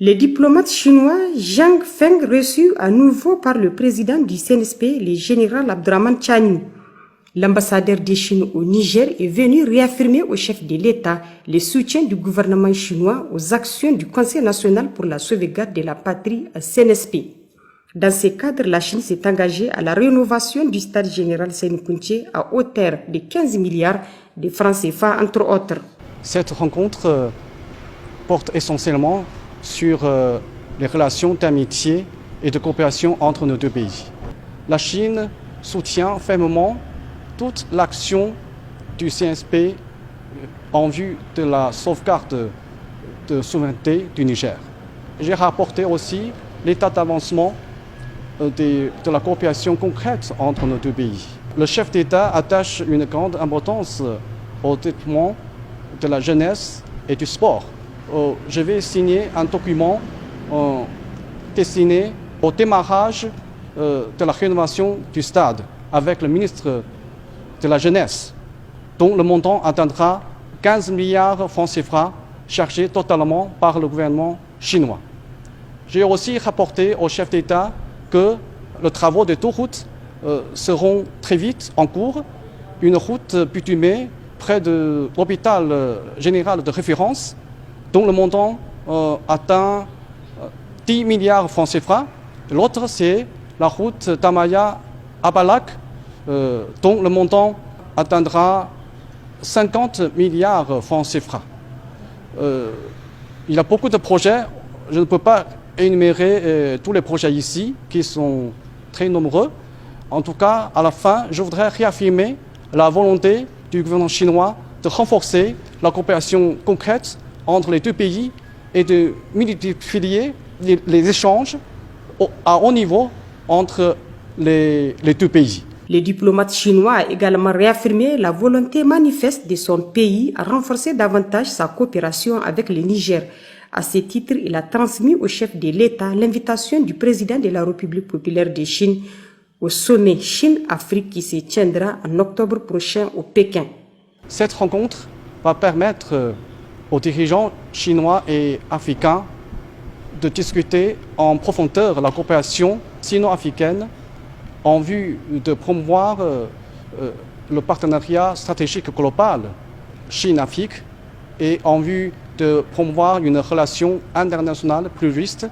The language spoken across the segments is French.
Le diplomate chinois Zhang Feng reçu à nouveau par le président du CNSP, le général Abdurrahman Chani. L'ambassadeur de Chine au Niger est venu réaffirmer au chef de l'État le soutien du gouvernement chinois aux actions du Conseil national pour la sauvegarde de la patrie CNSP. Dans ce cadre, la Chine s'est engagée à la rénovation du stade général Séné-Kountché à hauteur de 15 milliards de francs CFA, entre autres. Cette rencontre porte essentiellement sur les relations d'amitié et de coopération entre nos deux pays. La Chine soutient fermement toute l'action du CNSP en vue de la sauvegarde de souveraineté du Niger. J'ai rapporté aussi l'état d'avancement de la coopération concrète entre nos deux pays. Le chef d'État attache une grande importance au développement de la jeunesse et du sport. Je vais signer un document destiné au démarrage de la rénovation du stade avec le ministre de la Jeunesse, dont le montant atteindra 15 milliards francs CFA, chargés totalement par le gouvernement chinois. J'ai aussi rapporté au chef d'État que les travaux de deux routes seront très vite en cours. Une route bitumée près de l'hôpital général de référence, dont le montant atteint 10 milliards francs CFA. L'autre, c'est la route d'Amaya à Balak, dont le montant atteindra 50 milliards francs CFA. Il y a beaucoup de projets, je ne peux pas énumérer tous les projets ici, qui sont très nombreux. En tout cas, à la fin, je voudrais réaffirmer la volonté du gouvernement chinois de renforcer la coopération concrète entre les deux pays et de multiplier les échanges à haut niveau entre les deux pays. Le diplomate chinois a également réaffirmé la volonté manifeste de son pays à renforcer davantage sa coopération avec le Niger. À ce titre, il a transmis au chef de l'État l'invitation du président de la République populaire de Chine au sommet Chine-Afrique qui se tiendra en octobre prochain au Pékin. Cette rencontre va permettre aux dirigeants chinois et africains de discuter en profondeur la coopération sino-africaine en vue de promouvoir le partenariat stratégique global Chine-Afrique et en vue de promouvoir une relation internationale plus juste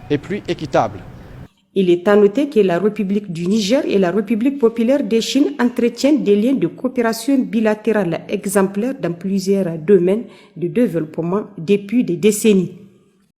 et plus équitable. Il est à noter que la République du Niger et la République populaire de Chine entretiennent des liens de coopération bilatérale exemplaires dans plusieurs domaines de développement depuis des décennies.